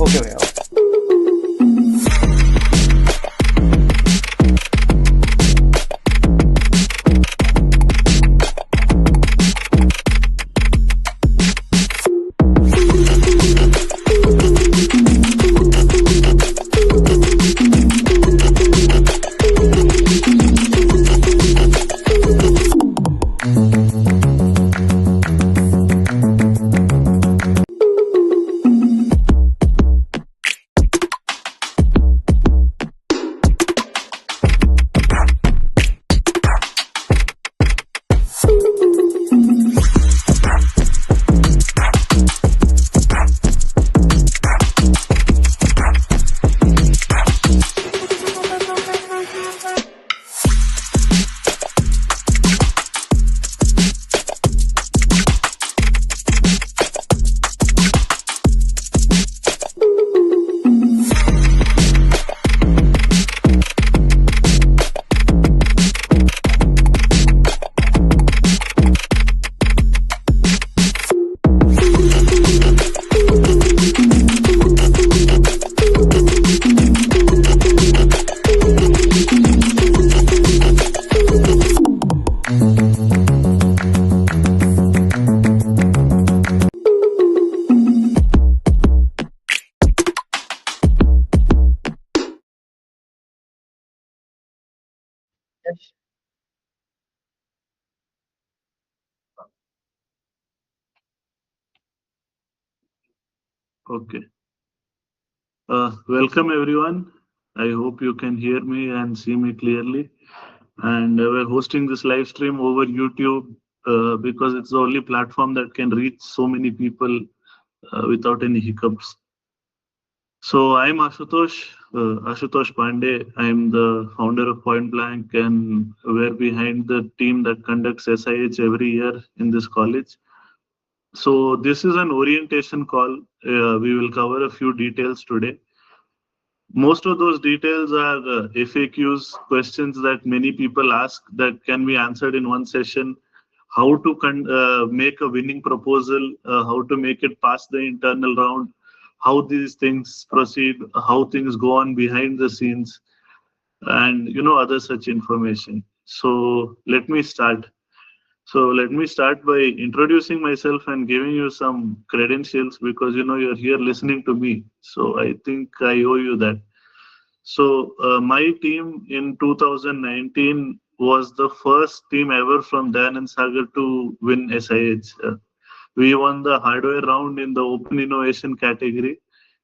Okay भैया। Yes. Okay. Welcome everyone. I hope you can hear me and see me clearly. And we're hosting this live stream over YouTube because it's the only platform that can reach so many people without any hiccups. So I'm Ashutosh Pandey. I'm the founder of Point Blank, and we're behind the team that conducts SIH every year in this college. So this is an orientation call. We will cover a few details today. Most of those details are FAQs, questions that many people ask that can be answered in one session. How to make a winning proposal, how to make it past the internal round, how these things proceed, how things go on behind the scenes, and other such information. So let me start. By introducing myself and giving you some credentials because you're here listening to me. So I think I owe you that. So my team in 2019 was the first team ever from Dayanand Sagar to win SIH. We won the hardware round in the open innovation category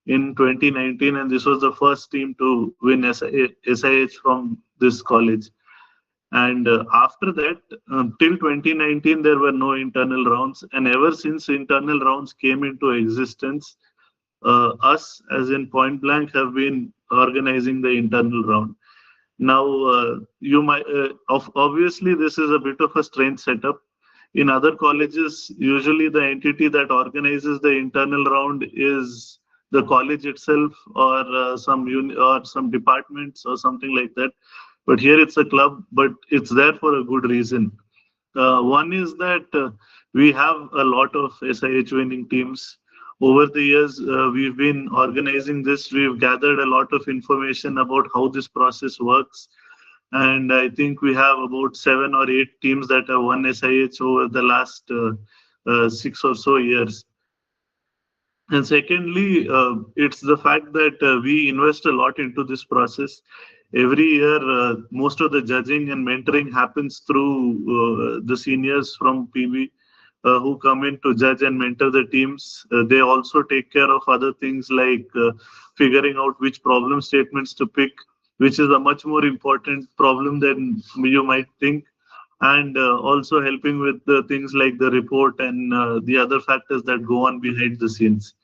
in 2019, and this was the first team to win SIH from this college. And after that, till 2019, there were no internal rounds. And ever since internal rounds came into existence, us, as in Point Blank, have been organizing the internal round. Now, you might obviously this is a bit of a strange setup. In other colleges, usually the entity that organizes the internal round is the college itself, or or some departments or something like that. But here it's a club, but it's there for a good reason. One is that we have a lot of SIH winning teams. Over the years, we've been organizing this. We've gathered a lot of information about how this process works. And I think we have about 7 or 8 teams that have won SIH over the last 6 or so years. And secondly, it's the fact that we invest a lot into this process. Every year, most of the judging and mentoring happens through the seniors from PB who come in to judge and mentor the teams. They also take care of other things like figuring out which problem statements to pick, which is a much more important problem than you might think, and also helping with the things like the report and the other factors that go on behind the scenes.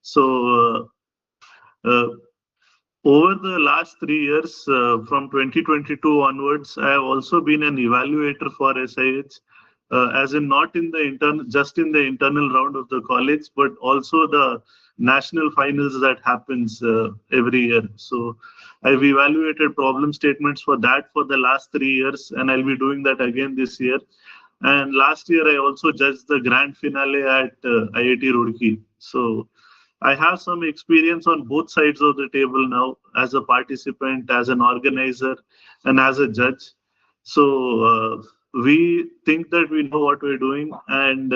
So over the last 3 years, from 2022 onwards, I have also been an evaluator for SIH, as in not in the just in the internal round of the college, but also the national finals that happens every year. So I've evaluated problem statements for that for the last 3 years, and I'll be doing that again this year. And last year, I also judged the grand finale at IIT Roorkee. So I have some experience on both sides of the table now, as a participant, as an organizer, and as a judge. So we think that we know what we're doing, and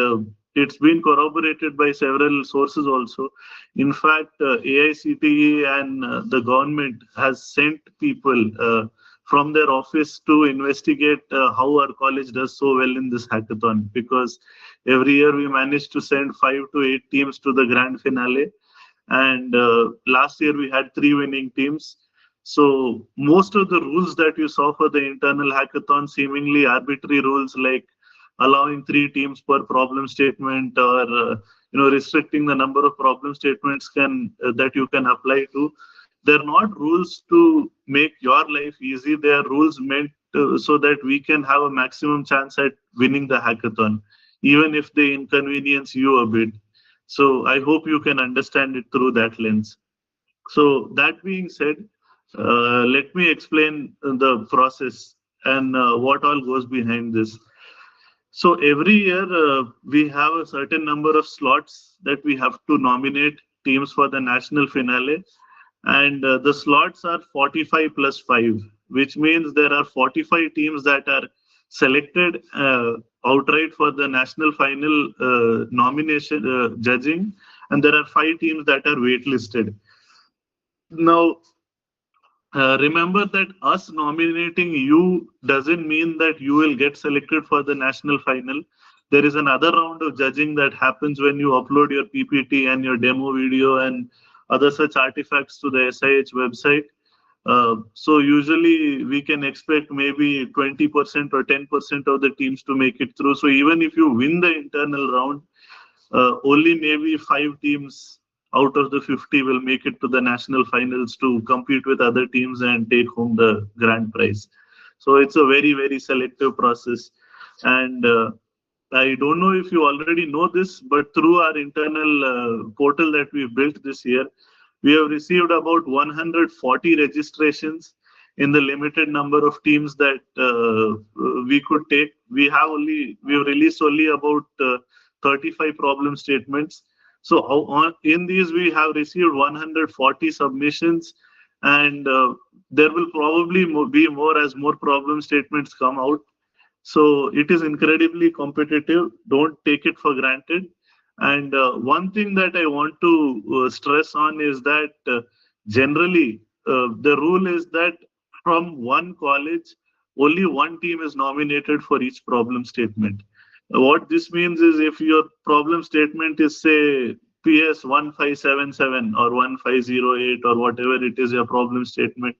it's been corroborated by several sources also. In fact, AICTE and the government has sent people from their office to investigate how our college does so well in this hackathon, because every year we manage to send 5 to 8 teams to the grand finale, and last year we had 3 winning teams. So most of the rules that you saw for the internal hackathon, seemingly arbitrary rules like allowing 3 teams per problem statement, or restricting the number of problem statements that you can apply to, they're not rules to make your life easy. They are rules meant so that we can have a maximum chance at winning the hackathon, even if they inconvenience you a bit. So I hope you can understand it through that lens. So that being said, let me explain the process and what all goes behind this. So every year we have a certain number of slots that we have to nominate teams for the national finale, and the slots are 45 plus 5, which means there are 45 teams that are selected outright for the national final nomination judging, and there are 5 teams that are waitlisted. Now, remember that us nominating you doesn't mean that you will get selected for the national final. There is another round of judging that happens when you upload your PPT and your demo video and other such artifacts to the SIH website. So usually we can expect maybe 20% or 10% of the teams to make it through. So even if you win the internal round, only maybe 5 teams out of the 50 will make it to the national finals to compete with other teams and take home the grand prize. So it's a very, very selective process. And I don't know if you already know this, but through our internal portal that we've built this year, we have received about 140 registrations in the limited number of teams that we could take. We've released only about 35 problem statements. So in these we have received 140 submissions, and there will probably be more as more problem statements come out. So it is incredibly competitive. Don't take it for granted. And one thing that I want to stress on is that generally the rule is that from one college, only one team is nominated for each problem statement. What this means is if your problem statement is, say, PS 1577 or 1508 or whatever it is, your problem statement,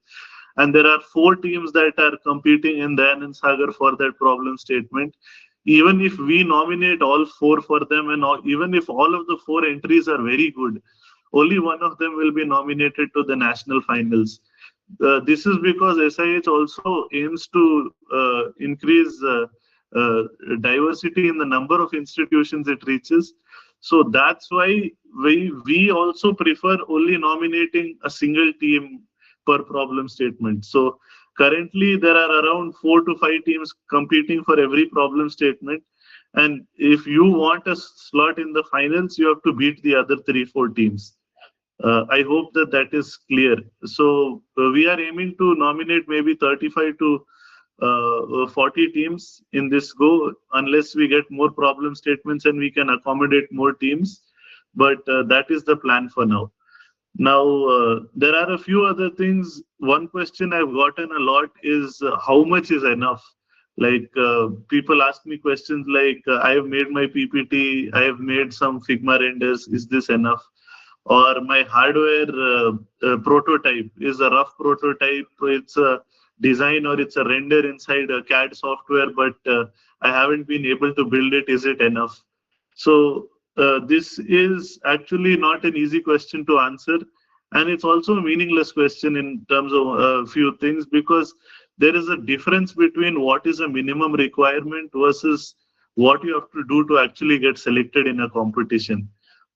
and there are 4 teams that are competing in Dayanand Sagar for that problem statement, even if we nominate all 4 for them, and even if all of the 4 entries are very good, only one of them will be nominated to the national finals. This is because SIH also aims to increase uh, diversity in the number of institutions it reaches. So that's why we also prefer only nominating a single team per problem statement. So currently there are around 4 to 5 teams competing for every problem statement. And if you want a slot in the finals, you have to beat the other 3, 4 teams. I hope that that is clear. So we are aiming to nominate maybe 35 to 40 teams in this go, unless we get more problem statements and we can accommodate more teams. But that is the plan for now. Now, there are a few other things. One question I've gotten a lot is how much is enough? Like people ask me questions like, I have made my PPT, I have made some Figma renders, is this enough? Or my hardware prototype is a rough prototype, it's a design or it's a render inside a CAD software, but I haven't been able to build it, is it enough? So this is actually not an easy question to answer, and it's also a meaningless question in terms of a few things, because there is a difference between what is a minimum requirement versus what you have to do to actually get selected in a competition.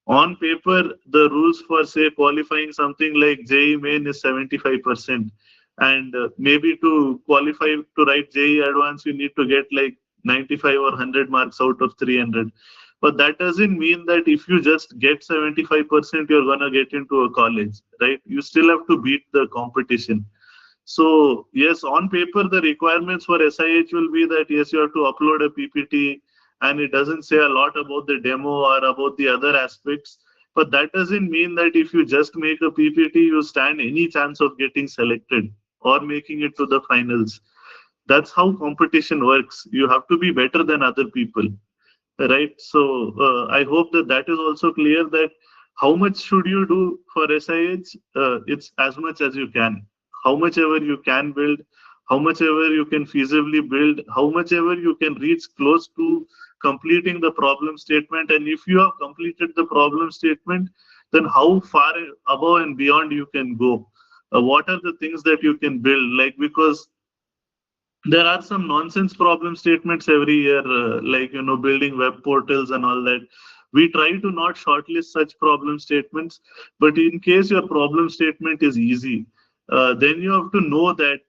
On paper, the rules for, say, qualifying something like JEE Main is 75%, and maybe to qualify to write JEE Advanced, you need to get like 95 or 100 marks out of 300. But that doesn't mean that if you just get 75%, you're going to get into a college, right? You still have to beat the competition. So yes, on paper, the requirements for SIH will be that yes, you have to upload a PPT, and it doesn't say a lot about the demo or about the other aspects. But that doesn't mean that if you just make a PPT, you stand any chance of getting selected or making it to the finals. That's how competition works. You have to be better than other people, right? So I hope that that is also clear, that how much should you do for SIH? It's as much as you can, how much ever you can build, how much ever you can feasibly build, how much ever you can reach close to completing the problem statement. And if you have completed the problem statement, then how far above and beyond you can go. What are the things that you can build, like, because there are some nonsense problem statements every year, like, building web portals and all that. We try to not shortlist such problem statements, but in case your problem statement is easy, then you have to know that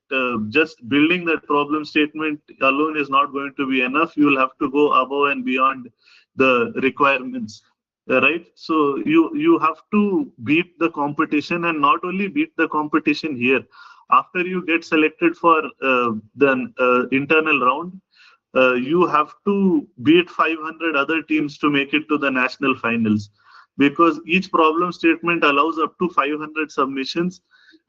just building that problem statement alone is not going to be enough. You will have to go above and beyond the requirements, right? So you have to beat the competition, and not only beat the competition here. After you get selected for the internal round, you have to beat 500 other teams to make it to the national finals, because each problem statement allows up to 500 submissions,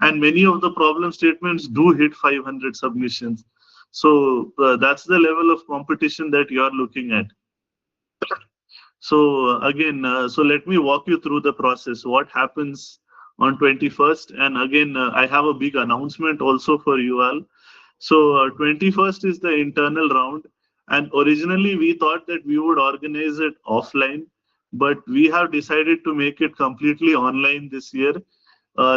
and many of the problem statements do hit 500 submissions. So that's the level of competition that you are looking at. So again, so let me walk you through the process. What happens on 21st? And again, I have a big announcement also for you all. So 21st is the internal round, and originally we thought that we would organize it offline, but we have decided to make it completely online this year.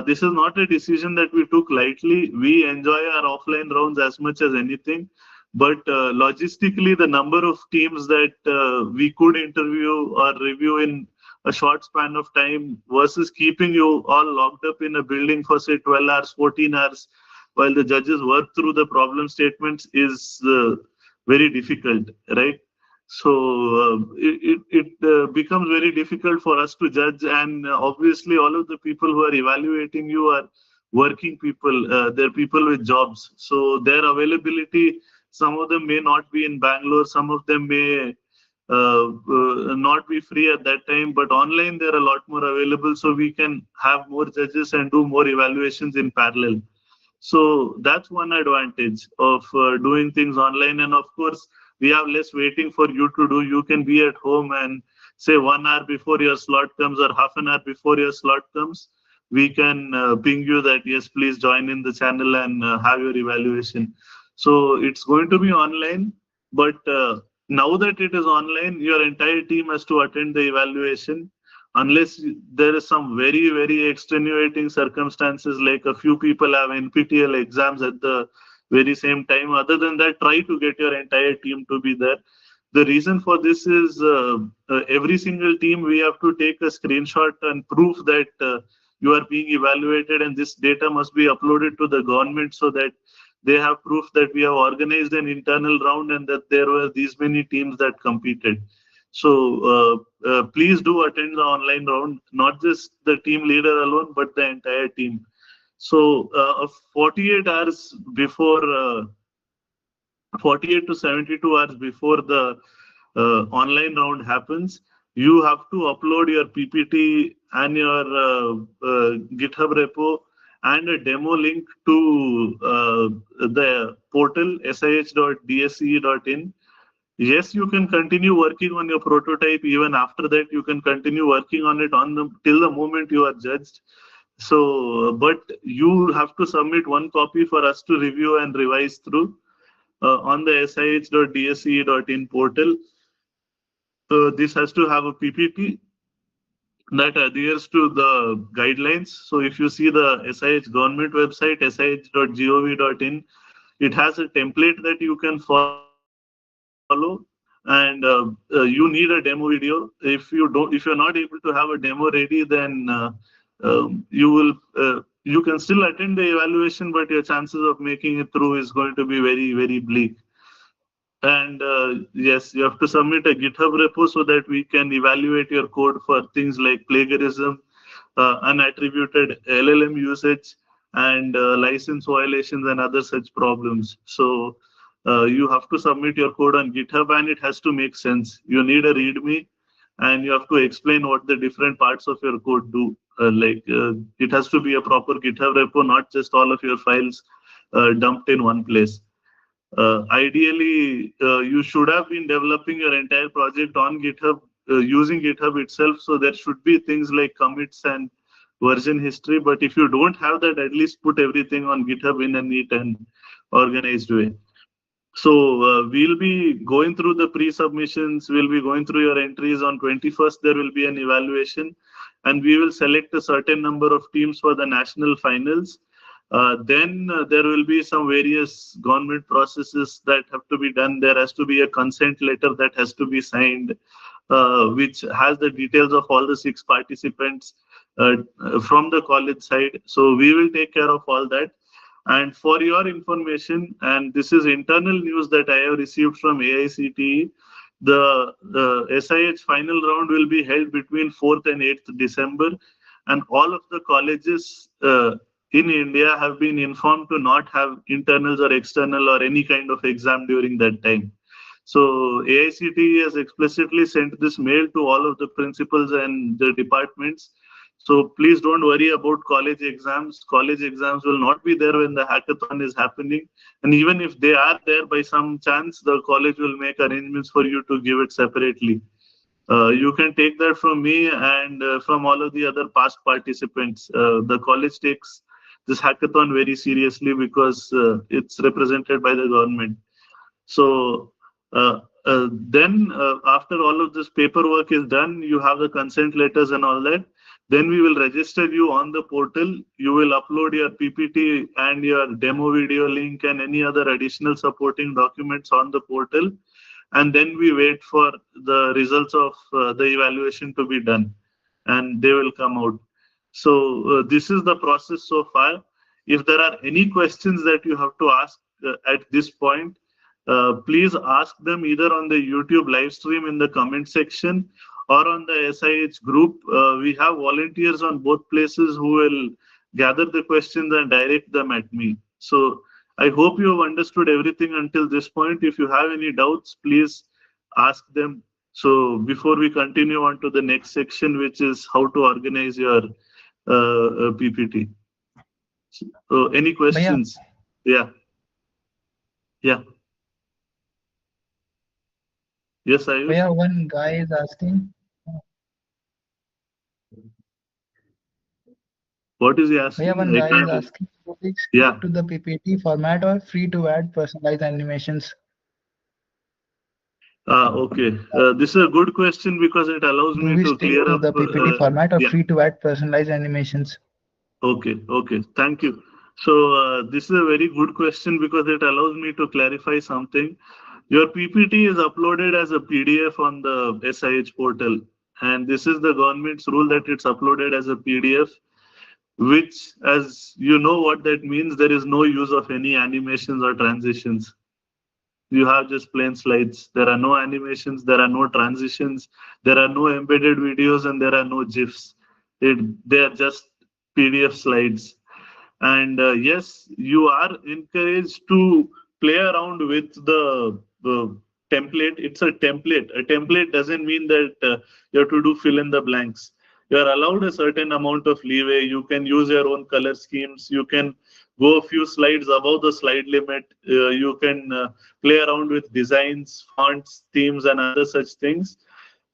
This is not a decision that we took lightly. We enjoy our offline rounds as much as anything, but logistically, the number of teams that we could interview or review in a short span of time versus keeping you all locked up in a building for say 12 hours, 14 hours, while the judges work through the problem statements is very difficult, right? So it becomes very difficult for us to judge, and obviously all of the people who are evaluating you are working people. They're people with jobs, so their availability, some of them may not be in Bangalore, some of them may not be free at that time, but online they're a lot more available, so we can have more judges and do more evaluations in parallel. So that's one advantage of doing things online. And of course, we have less waiting for you to do. You can be at home and say 1 hour before your slot comes or half an hour before your slot comes, we can ping you that, yes, please join in the channel and have your evaluation. So it's going to be online, but now that it is online, your entire team has to attend the evaluation, unless there is some very, very extenuating circumstances, like a few people have NPTEL exams at the very same time. Other than that, try to get your entire team to be there. The reason for this is every single team, we have to take a screenshot and proof that you are being evaluated, and this data must be uploaded to the government so that they have proof that we have organized an internal round and that there were these many teams that competed. So please do attend the online round, not just the team leader alone, but the entire team. So 48 hours before, 48 to 72 hours before the online round happens, you have to upload your PPT and your GitHub repo and a demo link to the portal sih.dsce.in. Yes, you can continue working on your prototype. Even after that, you can continue working on it till the moment you are judged. So, but you have to submit one copy for us to review and revise through on the sih.dsce.in portal. This has to have a PPT that adheres to the guidelines. So if you see the SIH government website, sih.gov.in, it has a template that you can follow, and you need a demo video. If you're not able to have a demo ready, then you can still attend the evaluation, but your chances of making it through is going to be very, very bleak. And yes, you have to submit a GitHub repo so that we can evaluate your code for things like plagiarism, unattributed LLM usage, and license violations and other such problems. So you have to submit your code on GitHub and it has to make sense. You need a README and you have to explain what the different parts of your code do. It has to be a proper GitHub repo, not just all of your files dumped in one place. Ideally, you should have been developing your entire project on GitHub using GitHub itself. So there should be things like commits and version history. But if you don't have that, at least put everything on GitHub in a neat and organized way. So we'll be going through the pre-submissions. We'll be going through your entries on 21st. There will be an evaluation, and we will select a certain number of teams for the national finals. Then there will be some various government processes that have to be done. There has to be a consent letter that has to be signed, which has the details of all the 6 participants from the college side. So we will take care of all that. And for your information, and this is internal news that I have received from AICTE, the SIH final round will be held between 4th and 8th December, and all of the colleges in India have been informed to not have internals or external or any kind of exam during that time. So AICTE has explicitly sent this mail to all of the principals and the departments. So please don't worry about college exams. College exams will not be there when the hackathon is happening. And even if they are there by some chance, the college will make arrangements for you to give it separately. You can take that from me and from all of the other past participants. The college takes this hackathon very seriously because it's represented by the government. So then after all of this paperwork is done, you have the consent letters and all that. Then we will register you on the portal. You will upload your PPT and your demo video link and any other additional supporting documents on the portal. And then we wait for the results of the evaluation to be done, and they will come out. So this is the process so far. If there are any questions that you have to ask at this point, please ask them either on the YouTube live stream in the comment section or on the SIH group. We have volunteers on both places who will gather the questions and direct them at me. So I hope you have understood everything until this point. If you have any doubts, please ask them. So before we continue on to the next section, which is how to organize your PPT. So any Bhaiya, questions? Yeah. Yeah. Yes, Ayush. Bhaiya, one guy is asking. What is he Bhaiya, asking? one I guy is can't. asking, would it stick Yeah. to the PPT format or free to add personalized animations? Okay. This is a good question because it allows Do me we to stick clear to up. the PPT format or Yeah. free to add personalized animations? Okay. Okay. Thank you. So this is a very good question because it allows me to clarify something. Your PPT is uploaded as a PDF on the SIH portal, and this is the government's rule that it's uploaded as a PDF, which, as you know what that means, there is no use of any animations or transitions. You have just plain slides. There are no animations, there are no transitions, there are no embedded videos, and there are no GIFs. They are just PDF slides. And yes, you are encouraged to play around with the template. It's a template. A template doesn't mean that you have to do fill in the blanks. You are allowed a certain amount of leeway. You can use your own color schemes. You can go a few slides above the slide limit. You can play around with designs, fonts, themes, and other such things.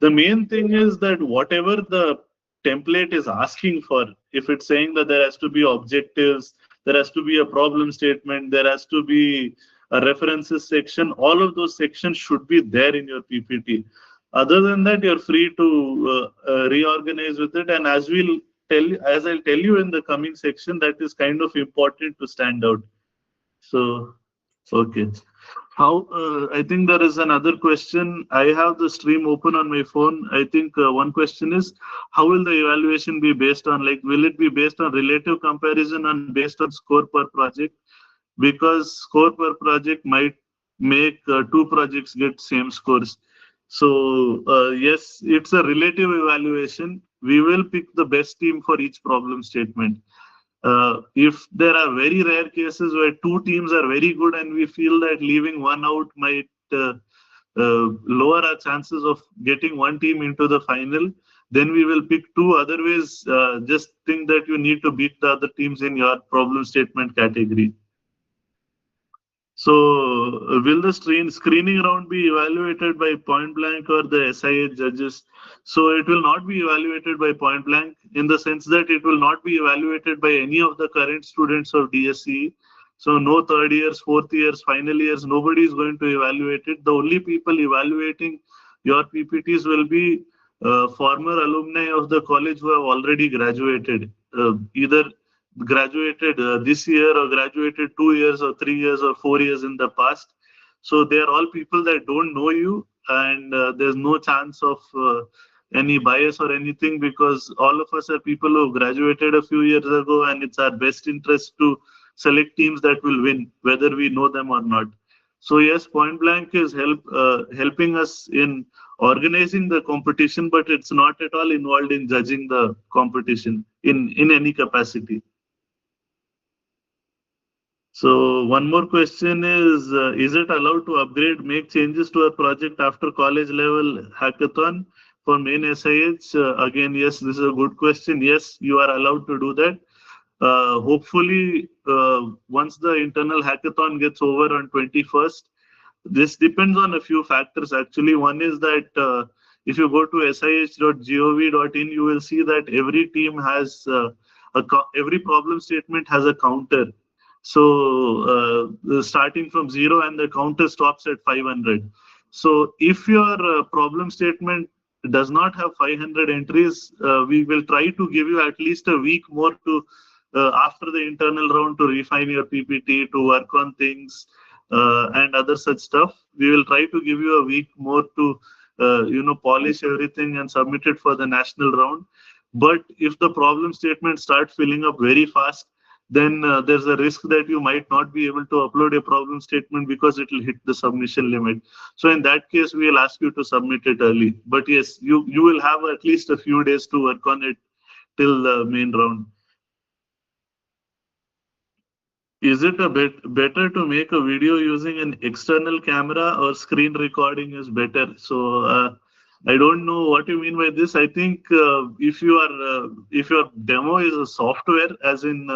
The main thing is that whatever the template is asking for, if it's saying that there has to be objectives, there has to be a problem statement, there has to be a references section, all of those sections should be there in your PPT. Other than that, you're free to reorganize with it. And as I'll tell you in the coming section, that is kind of important to stand out. So, okay. How, I think there is another question. I have the stream open on my phone. I think one question is, how will the evaluation be based on? Like, will it be based on relative comparison and based on score per project? Because score per project might make two projects get same scores. So yes, it's a relative evaluation. We will pick the best team for each problem statement. If there are very rare cases where two teams are very good and we feel that leaving one out might lower our chances of getting one team into the final, then we will pick two. Otherwise, just think that you need to beat the other teams in your problem statement category. So, will the screening round be evaluated by point blank or the SIA judges? So, it will not be evaluated by point blank in the sense that it will not be evaluated by any of the current students of DSCE. So, no third years, fourth years, final years, nobody is going to evaluate it. The only people evaluating your PPTs will be former alumni of the college who have already graduated, either graduated this year or graduated 2 years or 3 years or 4 years in the past. So they are all people that don't know you, and there's no chance of any bias or anything, because all of us are people who graduated a few years ago, and it's our best interest to select teams that will win, whether we know them or not. So yes, point blank is helping us in organizing the competition, but it's not at all involved in judging the competition in any capacity. So one more question is it allowed to upgrade, make changes to a project after college level hackathon for main SIH? Again, yes, this is a good question. Yes, you are allowed to do that. Hopefully, once the internal hackathon gets over on 21st, this depends on a few factors. Actually, one is that if you go to sih.gov.in, you will see that every team has every problem statement has a counter. So starting from 0 and the counter stops at 500. So if your problem statement does not have 500 entries, we will try to give you at least a week more to after the internal round to refine your PPT, to work on things and other such stuff. We will try to give you a week more to polish everything and submit it for the national round. But if the problem statement starts filling up very fast, then there's a risk that you might not be able to upload a problem statement because it will hit the submission limit. So in that case, we will ask you to submit it early. But yes, you will have at least a few days to work on it till the main round. Is it a better to make a video using an external camera, or screen recording is better? So I don't know what you mean by this. I think if your demo is a software, as in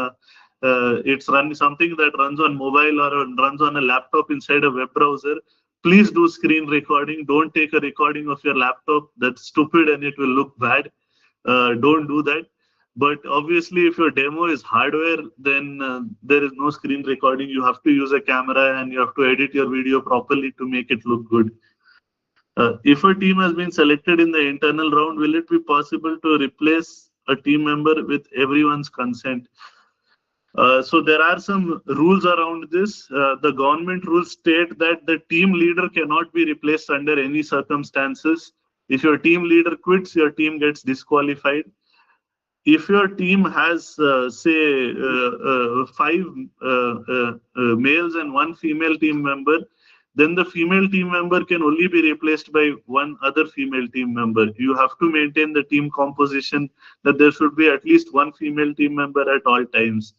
it's running something that runs on mobile or runs on a laptop inside a web browser, please do screen recording. Don't take a recording of your laptop. That's stupid and it will look bad. Don't do that. But obviously, if your demo is hardware, then there is no screen recording. You have to use a camera and you have to edit your video properly to make it look good. If a team has been selected in the internal round, will it be possible to replace a team member with everyone's consent? So there are some rules around this. The government rules state that the team leader cannot be replaced under any circumstances. If your team leader quits, your team gets disqualified. If your team has, say, 5 males and 1 female team member, then the female team member can only be replaced by 1 other female team member. You have to maintain the team composition that there should be at least 1 female team member at all times.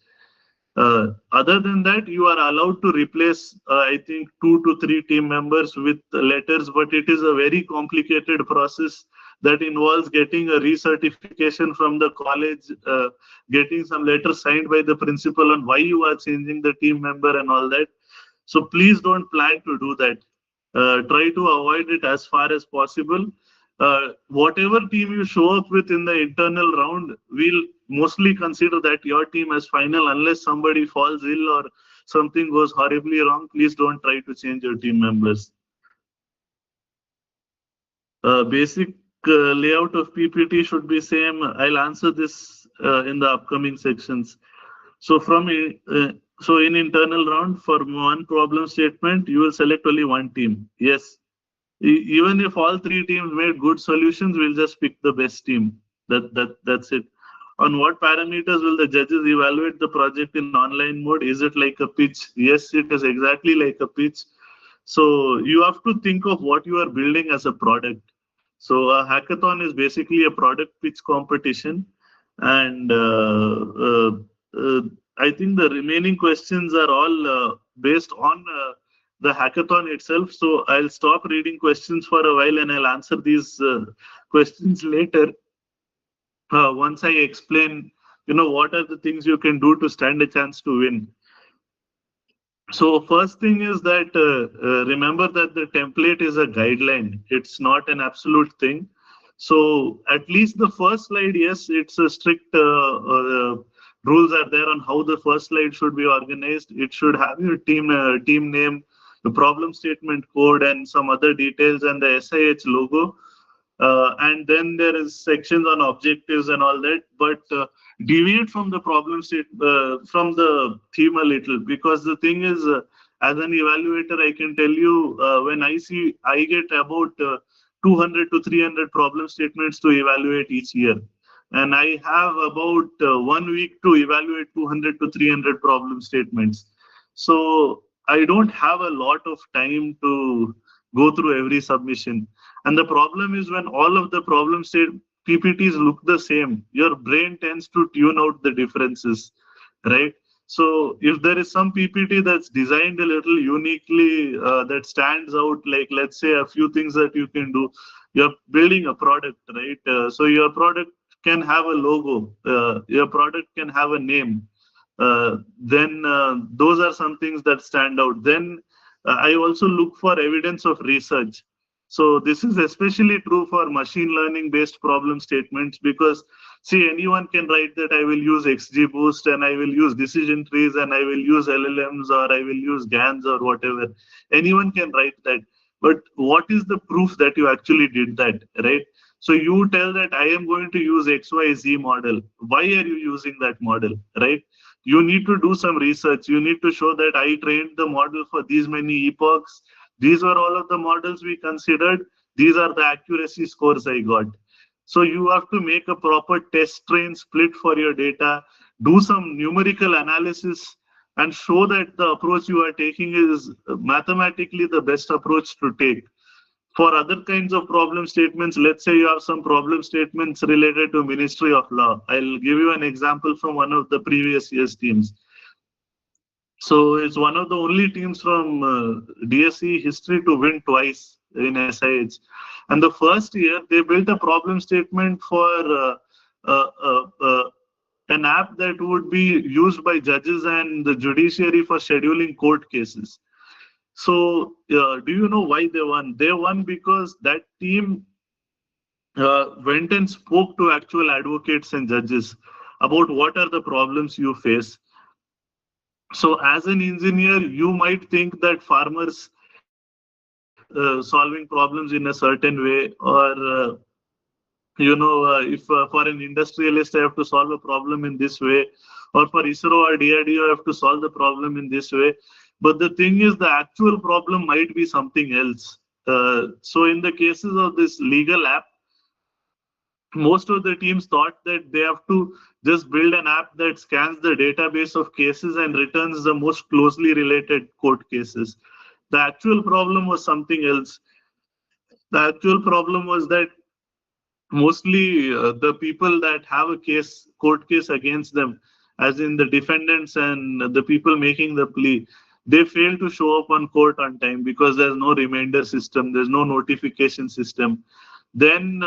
Other than that, you are allowed to replace, I think, 2 to 3 team members with letters, but it is a very complicated process that involves getting a recertification from the college, getting some letter signed by the principal on why you are changing the team member and all that. So please don't plan to do that. Try to avoid it as far as possible. Whatever team you show up with in the internal round, we'll mostly consider that your team as final, unless somebody falls ill or something goes horribly wrong. Please don't try to change your team members. Basic layout of PPT should be same. I'll answer this in the upcoming sections. So in internal round, for 1 problem statement, you will select only 1 team. Yes. Even if all 3 teams made good solutions, we'll just pick the best team. That's it. On what parameters will the judges evaluate the project in online mode? Is it like a pitch? Yes, it is exactly like a pitch. So you have to think of what you are building as a product. So a hackathon is basically a product pitch competition, and uh, I think the remaining questions are all based on the hackathon itself. So I'll stop reading questions for a while and I'll answer these questions later once I explain, what are the things you can do to stand a chance to win. So first thing is that remember that the template is a guideline. It's not an absolute thing. So at least the first slide, yes, it's a strict rules are there on how the first slide should be organized. It should have your team name, the problem statement code, and some other details, and the SIH logo. And then there is sections on objectives and all that, but deviate from the problem state from the theme a little, because the thing is, as an evaluator, I can tell you when I get about 200 to 300 problem statements to evaluate each year, and I have about 1 week to evaluate 200 to 300 problem statements. So I don't have a lot of time to go through every submission. And the problem is when all of the problem state PPTs look the same, your brain tends to tune out the differences, right? So if there is some PPT that's designed a little uniquely that stands out, like let's say a few things that you can do, you're building a product, right? So your product can have a logo, your product can have a name, then those are some things that stand out. Then I also look for evidence of research. So this is especially true for machine learning based problem statements, because see, anyone can write that I will use XGBoost and I will use decision trees and I will use LLMs or I will use GANs or whatever. Anyone can write that. But what is the proof that you actually did that, right? So you tell that I am going to use XYZ model. Why are you using that model, right? You need to do some research. You need to show that I trained the model for these many epochs. These were all of the models we considered. These are the accuracy scores I got. So you have to make a proper test train split for your data, do some numerical analysis, and show that the approach you are taking is mathematically the best approach to take. For other kinds of problem statements, let's say you have some problem statements related to Ministry of Law. I'll give you an example from one of the previous year's teams. So it's one of the only teams from DSE history to win twice in SIH. And the first year, they built a problem statement for uh, uh, uh, an app that would be used by judges and the judiciary for scheduling court cases. So do you know why they won? They won because that team went and spoke to actual advocates and judges about what are the problems you face. So as an engineer, you might think that farmers solving problems in a certain way, or if for an industrialist I have to solve a problem in this way, or for ISRO or DRDO I have to solve the problem in this way. But the thing is, the actual problem might be something else. So in the cases of this legal app, most of the teams thought that they have to just build an app that scans the database of cases and returns the most closely related court cases. The actual problem was something else. The actual problem was that mostly the people that have a court case against them, as in the defendants and the people making the plea, they fail to show up on court on time because there's no reminder system, there's no notification system. Then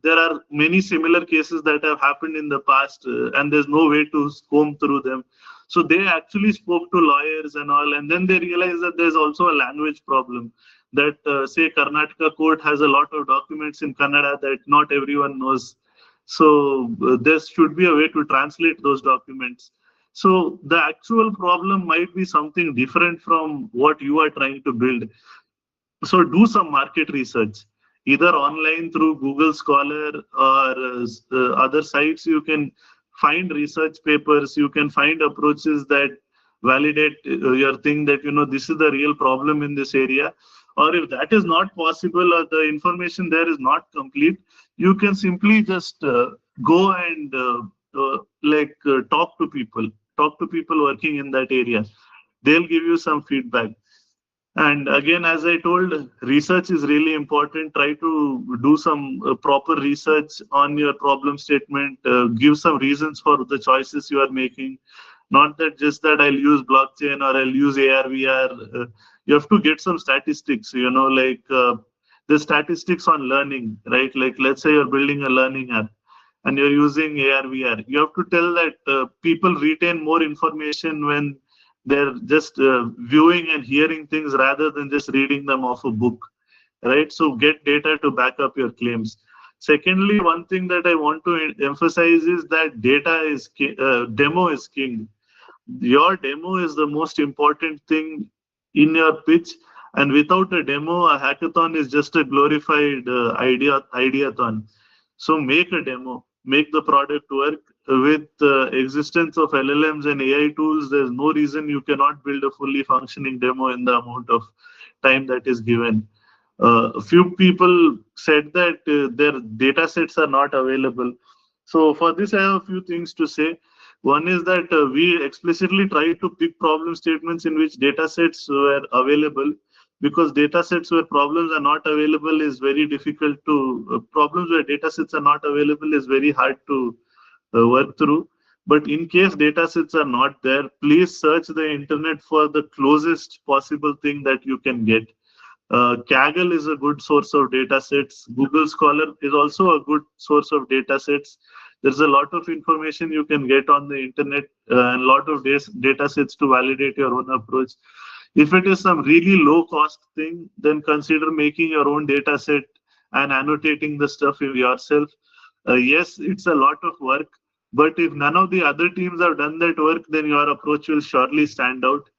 there are many similar cases that have happened in the past, and there's no way to comb through them. So they actually spoke to lawyers and all, and then they realized that there's also a language problem. That say Karnataka court has a lot of documents in Kannada that not everyone knows. So there should be a way to translate those documents. So the actual problem might be something different from what you are trying to build. So do some market research, either online through Google Scholar or other sites. You can find research papers, you can find approaches that validate your thing, that this is the real problem in this area. Or if that is not possible, or the information there is not complete, you can simply just go and talk to people working in that area. They'll give you some feedback. And again, as I told, research is really important. Try to do some proper research on your problem statement. Give some reasons for the choices you are making. Not that just that I'll use blockchain or I'll use AR, VR. You have to get some statistics, like the statistics on learning, right? Like let's say you're building a learning app and you're using AR, VR. You have to tell that people retain more information when they're just viewing and hearing things rather than just reading them off a book, right? So get data to back up your claims. Secondly, one thing that I want to emphasize is that demo is king. Your demo is the most important thing in your pitch, and without a demo, a hackathon is just a glorified ideathon. So make a demo, make the product work. With the existence of LLMs and AI tools, there's no reason you cannot build a fully functioning demo in the amount of time that is given. A few people said that their data sets are not available. So for this, I have a few things to say. One is that we explicitly try to pick problem statements in which data sets were available, because data sets where problems are not available is very difficult to, problems where data sets are not available is very hard to work through. But in case data sets are not there, please search the internet for the closest possible thing that you can get. Kaggle is a good source of data sets. Google Scholar is also a good source of data sets. There's a lot of information you can get on the internet and a lot of data sets to validate your own approach. If it is some really low cost thing, then consider making your own data set and annotating the stuff yourself. Yes, it's a lot of work, but if none of the other teams have done that work, then your approach will surely stand out.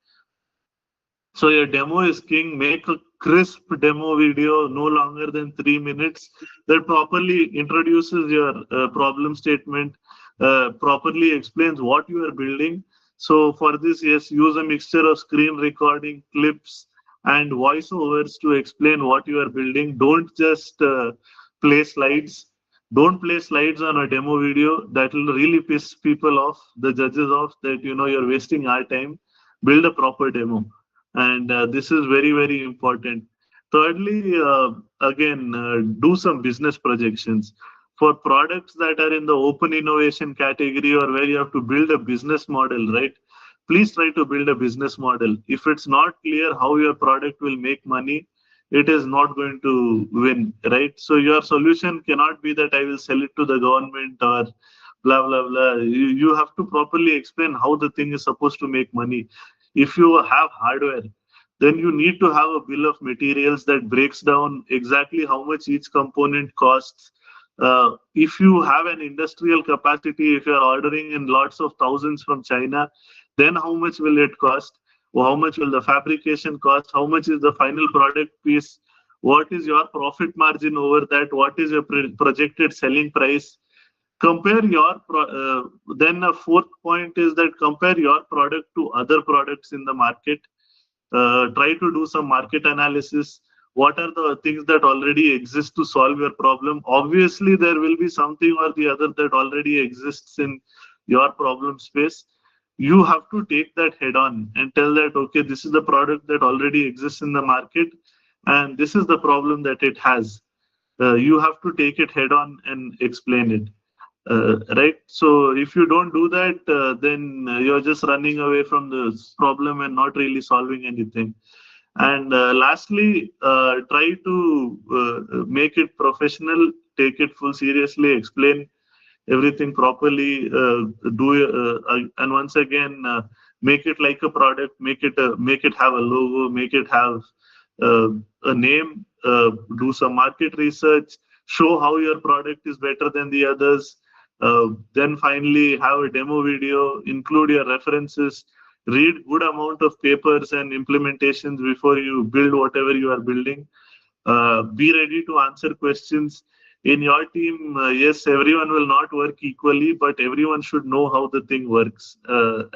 So your demo is king. Make a crisp demo video, no longer than 3 minutes, that properly introduces your problem statement, properly explains what you are building. So for this, yes, use a mixture of screen recording, clips, and voiceovers to explain what you are building. Don't just play slides. Don't play slides on a demo video. That will really piss people off, the judges off, that you're wasting our time. Build a proper demo, and this is very, very important. Thirdly, again, do some business projections for products that are in the open innovation category, or where you have to build a business model, right? Please try to build a business model. If it's not clear how your product will make money, it is not going to win, right? So your solution cannot be that I will sell it to the government or blah blah blah. You have to properly explain how the thing is supposed to make money. If you have hardware, then you need to have a bill of materials that breaks down exactly how much each component costs. If you have an industrial capacity, if you're ordering in lots of thousands from China, then how much will it cost? How much will the fabrication cost? How much is the final product piece? What is your profit margin over that? What is your projected selling price? Compare then a fourth point is that compare your product to other products in the market. Try to do some market analysis. What are the things that already exist to solve your problem? Obviously, there will be something or the other that already exists in your problem space. You have to take that head on and tell that, okay, this is the product that already exists in the market, and this is the problem that it has. You have to take it head on and explain it. Right. So if you don't do that, then you're just running away from the problem and not really solving anything. And lastly, try to make it professional, take it full seriously, explain everything properly, and once again, make it like a product, make it have a logo, make it have uh, a name, do some market research, show how your product is better than the others. Then finally have a demo video, include your references, read good amount of papers and implementations before you build whatever you are building. Be ready to answer questions. In your team, yes, everyone will not work equally, but everyone should know how the thing works,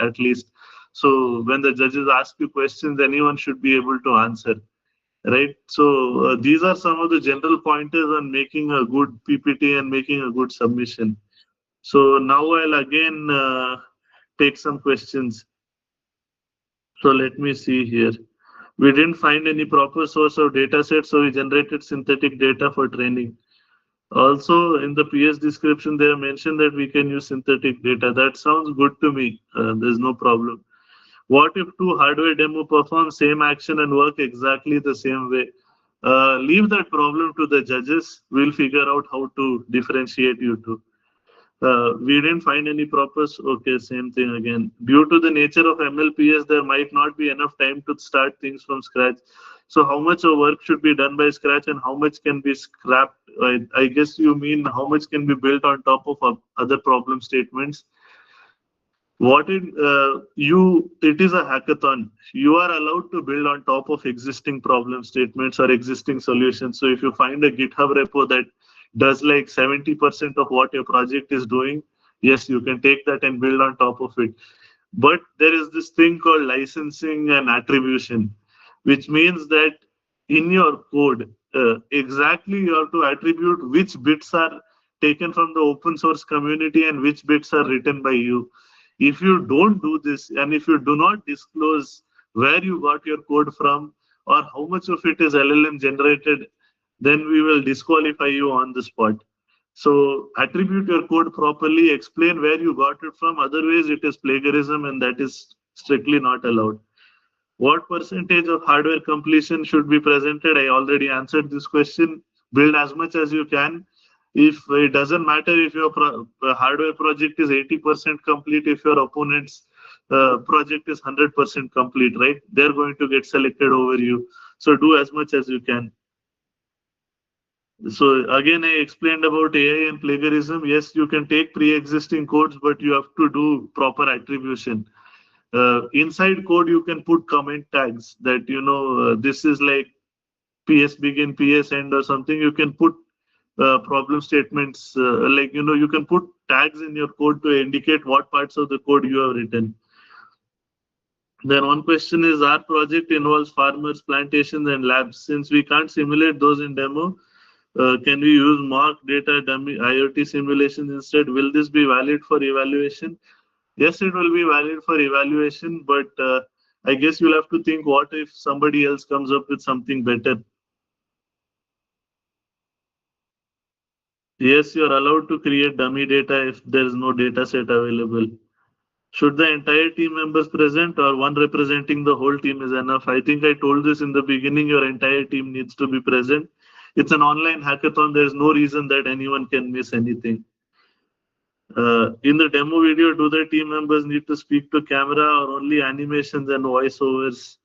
at least. So when the judges ask you questions, anyone should be able to answer, right? So these are some of the general pointers on making a good PPT and making a good submission. So now I'll again take some questions. So let me see here. We didn't find any proper source of data set, so we generated synthetic data for training. Also, in the PS description, they have mentioned that we can use synthetic data. That sounds good to me. There's no problem. What if two hardware demo perform same action and work exactly the same way? Leave that problem to the judges. We'll figure out how to differentiate you two. We didn't find any proper. Okay, same thing again. Due to the nature of MLPS, there might not be enough time to start things from scratch. So, how much of work should be done by scratch and how much can be scrapped? I guess you mean how much can be built on top of other problem statements. What it is a hackathon. You are allowed to build on top of existing problem statements or existing solutions. So if you find a GitHub repo that does like 70% of what your project is doing, yes, you can take that and build on top of it. But there is this thing called licensing and attribution, which means that in your code, exactly you have to attribute which bits are taken from the open source community and which bits are written by you. If you don't do this, and if you do not disclose where you got your code from or how much of it is LLM generated, then we will disqualify you on the spot. So attribute your code properly, explain where you got it from. Otherwise, it is plagiarism, and that is strictly not allowed. What percentage of hardware completion should be presented? I already answered this question. Build as much as you can. If it doesn't matter if your hardware project is 80% complete, if your opponent's project is 100% complete, right? They're going to get selected over you. So do as much as you can. So again, I explained about AI and plagiarism. Yes, you can take pre-existing codes, but you have to do proper attribution. Inside code, you can put comment tags that, this is like PS begin, PS end or something. You can put problem statements, you can put tags in your code to indicate what parts of the code you have written. Then one question is, our project involves farmers, plantations, and labs. Since we can't simulate those in demo, can we use mock data dummy IoT simulations instead? Will this be valid for evaluation? Yes, it will be valid for evaluation, but I guess you'll have to think, what if somebody else comes up with something better? Yes, you're allowed to create dummy data if there is no data set available. Should the entire team members present or one representing the whole team is enough? I think I told this in the beginning, your entire team needs to be present. It's an online hackathon. There's no reason that anyone can miss anything. In the demo video, do the team members need to speak to camera or only animations and voiceovers?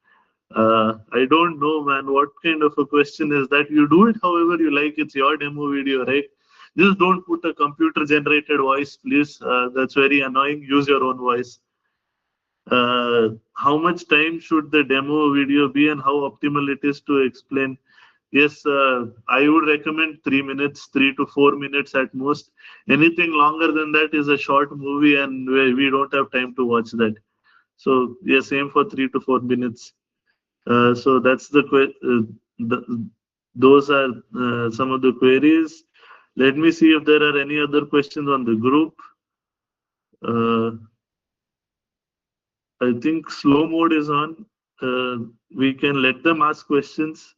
I don't know, man. What kind of a question is that? You do it however you like. It's your demo video, right? Just don't put a computer generated voice, please. That's very annoying. Use your own voice. How much time should the demo video be and how optimal it is to explain? Yes, I would recommend 3 minutes, 3 to 4 minutes at most. Anything longer than that is a short movie and we don't have time to watch that. So, yes, aim for 3 to 4 minutes. So that's those are some of the queries. Let me see if there are any other questions on the group. I think slow mode is on. We can let them ask questions.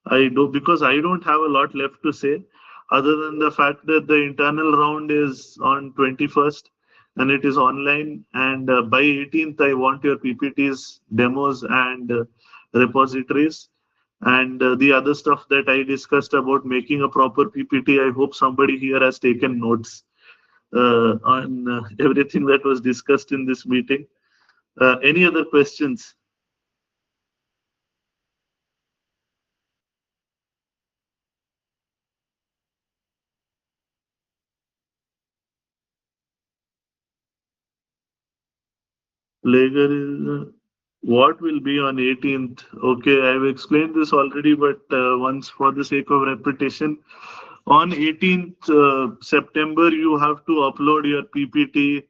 Because I don't have a lot left to say, other than the fact that the internal round is on 21st and it is online. And by 18th, I want your PPTs, demos, and repositories. And the other stuff that I discussed about making a proper PPT, I hope somebody here has taken notes on everything that was discussed in this meeting. Any other questions? Plagiarism. What will be on 18th? Okay, I've explained this already, but once for the sake of repetition, on 18th September, you have to upload your PPT,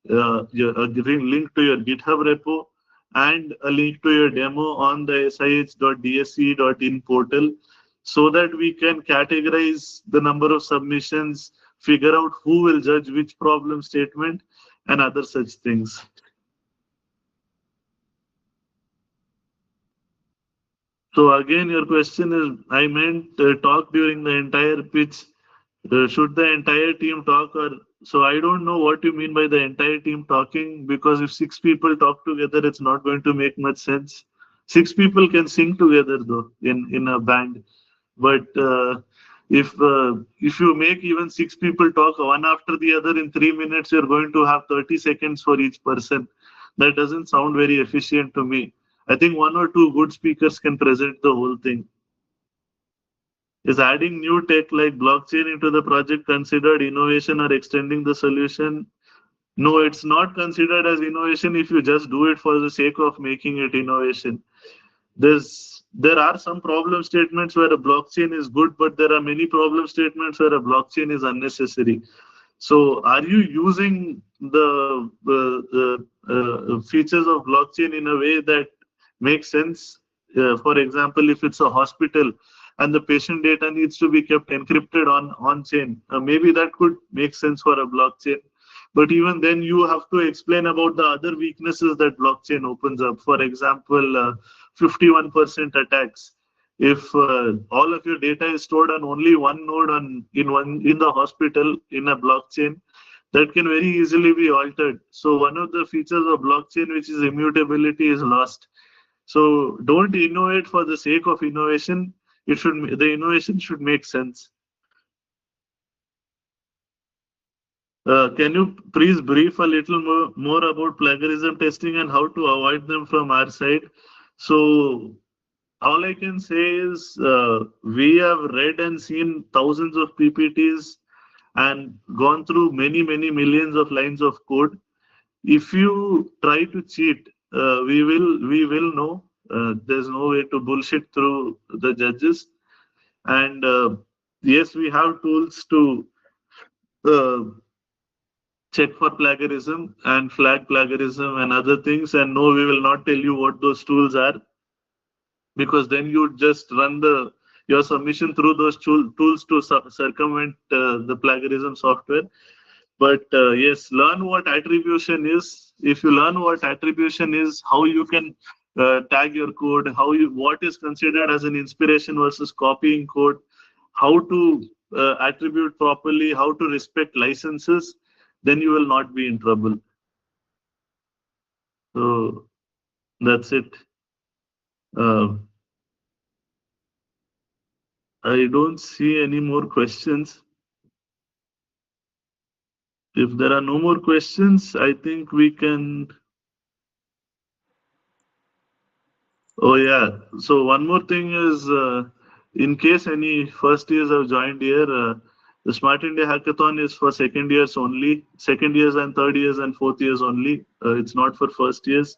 a link to your GitHub repo, and a link to your demo on the sih.dsc.in portal so that we can categorize the number of submissions, figure out who will judge which problem statement, and other such things. So again, your question is, I meant talk during the entire pitch. Should the entire team talk, or so? I don't know what you mean by the entire team talking, because if six people talk together, it's not going to make much sense. Six people can sing together though in a band, but if you make even six people talk one after the other in 3 minutes, you're going to have 30 seconds for each person. That doesn't sound very efficient to me. I think one or two good speakers can present the whole thing. Is adding new tech like blockchain into the project considered innovation or extending the solution? No, it's not considered as innovation if you just do it for the sake of making it innovation. There are some problem statements where a blockchain is good, but there are many problem statements where a blockchain is unnecessary. So, are you using the features of blockchain in a way that makes sense? For example, if it's a hospital and the patient data needs to be kept encrypted on chain, maybe that could make sense for a blockchain. But even then, you have to explain about the other weaknesses that blockchain opens up. For example, 51% attacks. If all of your data is stored on only one node in the hospital in a blockchain, that can very easily be altered. So one of the features of blockchain, which is immutability, is lost. So don't innovate for the sake of innovation. The innovation should make sense. Can you please brief a little more about plagiarism testing and how to avoid them from our side? So all I can say is we have read and seen thousands of PPTs and gone through many millions of lines of code. If you try to cheat, we will know. There's no way to bullshit through the judges. And yes, we have tools to uh, check for plagiarism and flag plagiarism and other things. And no, we will not tell you what those tools are, because then you just run your submission through those tools to circumvent the plagiarism software. But yes, learn what attribution is. If you learn what attribution is, how you can tag your code, what is considered as an inspiration versus copying code, how to attribute properly, how to respect licenses, then you will not be in trouble. So that's it. Uh, I don't see any more questions. If there are no more questions, I think we can. Oh, yeah. So, one more thing is in case any first years have joined here, the Smart India Hackathon is for second years only, second years and third years and fourth years only. It's not for first years.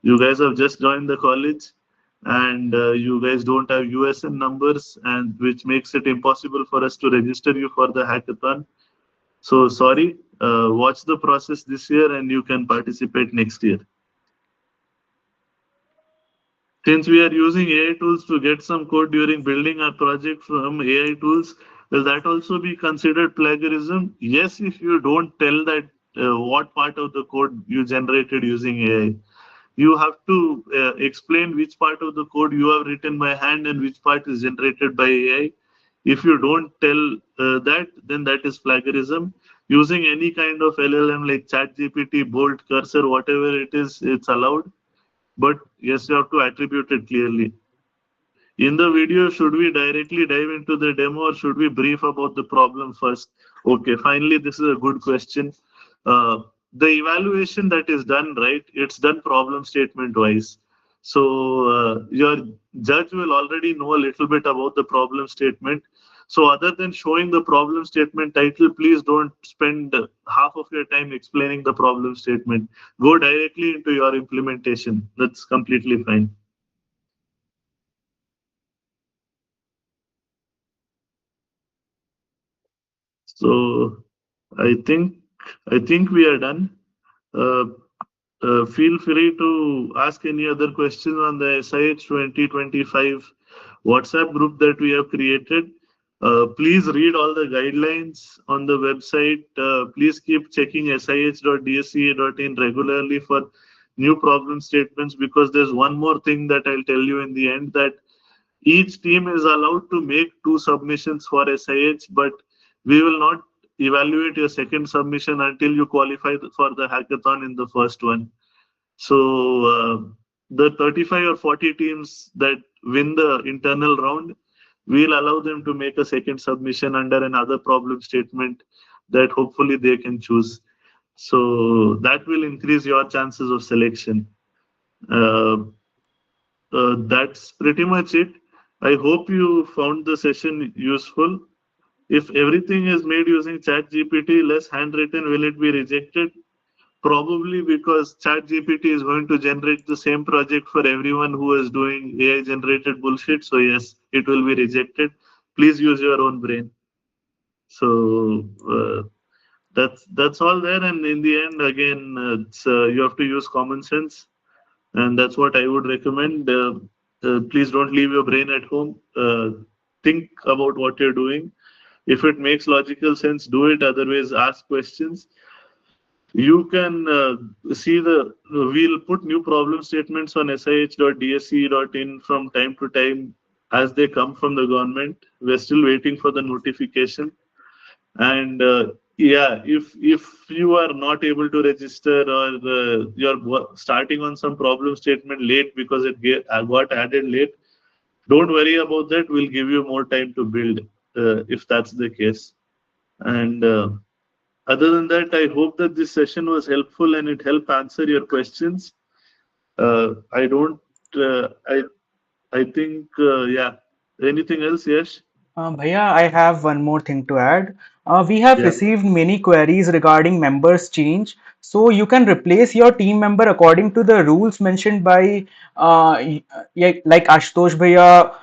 You guys have just joined the college and you guys don't have USN numbers, and which makes it impossible for us to register you for the hackathon. So sorry, watch the process this year and you can participate next year. Since we are using AI tools to get some code during building our project from AI tools, will that also be considered plagiarism? Yes, if you don't tell that what part of the code you generated using AI. You have to explain which part of the code you have written by hand and which part is generated by AI. If you don't tell that, then that is plagiarism. Using any kind of LLM like ChatGPT, Bolt, Cursor, whatever it is, it's allowed. But yes, you have to attribute it clearly. In the video, should we directly dive into the demo or should we brief about the problem first? Okay, finally, this is a good question. The evaluation that is done, right, it's done problem statement wise. So your judge will already know a little bit about the problem statement. So other than showing the problem statement title, please don't spend half of your time explaining the problem statement. Go directly into your implementation. That's completely fine. So I think we are done. Uh, feel free to ask any other questions on the SIH 2025 WhatsApp group that we have created. Please read all the guidelines on the website. Please keep checking sih.dsca.in regularly for new problem statements, because there's one more thing that I'll tell you in the end, that Each team is allowed to make two submissions for SIH, but we will not evaluate your second submission until you qualify for the hackathon in the first one. So the 35 or 40 teams that win the internal round, we'll allow them to make a second submission under another problem statement that hopefully they can choose. So that will increase your chances of selection. Uh, that's pretty much it. I hope you found the session useful. If everything is made using ChatGPT, less handwritten, will it be rejected? Probably because ChatGPT is going to generate the same project for everyone who is doing AI generated bullshit. So yes, it will be rejected. Please use your own brain. So that's all there. And in the end, again, you have to use common sense, and that's what I would recommend. Please don't leave your brain at home. Think about what you're doing. If it makes logical sense, do it. Otherwise, ask questions. You can see we'll put new problem statements on sih.dsc.in from time to time as they come from the government. We're still waiting for the notification. And yeah, if you are not able to register, or you're starting on some problem statement late because got added late, don't worry about that. We'll give you more time to build if that's the case. And other than that, I hope that this session was helpful and it helped answer your questions. I don't. I think yeah. Anything else? Yes. Bhaiya, I have one more thing to add. We have Yeah. received many queries regarding members change. So you can replace your team member according to the rules mentioned by yeah, like Ashutosh Bhaiya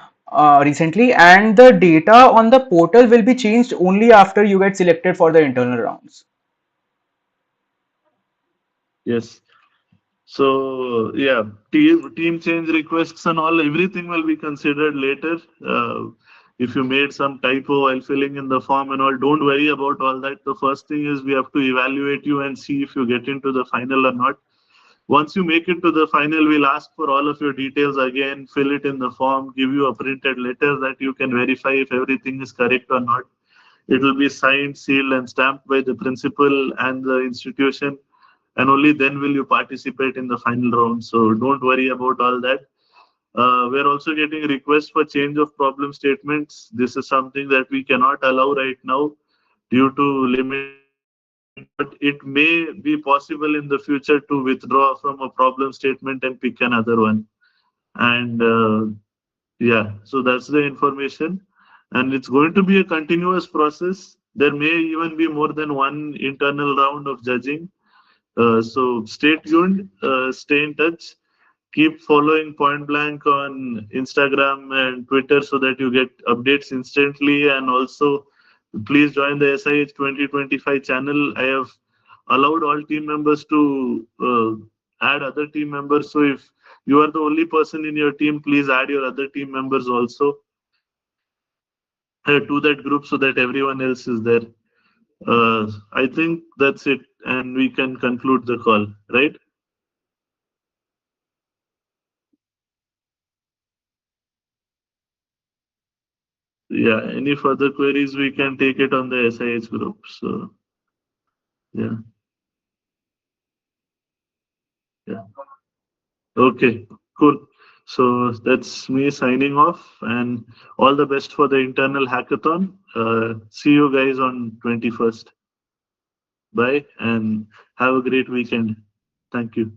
recently, and the data on the portal will be changed only after you get selected for the internal rounds. Yes. So yeah, team change requests and all, everything will be considered later. If you made some typo while filling in the form and all, don't worry about all that. The first thing is we have to evaluate you and see if you get into the final or not. Once you make it to the final, we'll ask for all of your details again, fill it in the form, give you a printed letter that you can verify if everything is correct or not. It will be signed, sealed, and stamped by the principal and the institution, and only then will you participate in the final round. So don't worry about all that. We're also getting requests for change of problem statements. This is something that we cannot allow right now due to limited budget, but it may be possible in the future to withdraw from a problem statement and pick another one. And yeah, so that's the information. And it's going to be a continuous process. There may even be more than one internal round of judging. So stay tuned, stay in touch, keep following Point Blank on Instagram and Twitter so that you get updates instantly. And also, please join the SIH 2025 channel. I have allowed all team members to add other team members. So if you are the only person in your team, please add your other team members also to that group so that everyone else is there. I think that's it, and we can conclude the call, right? Yeah, any further queries, we can take it on the SIH group. So, yeah, yeah. Okay, cool. So that's me signing off, and all the best for the internal hackathon. See you guys on 21st. Bye, and have a great weekend. Thank you.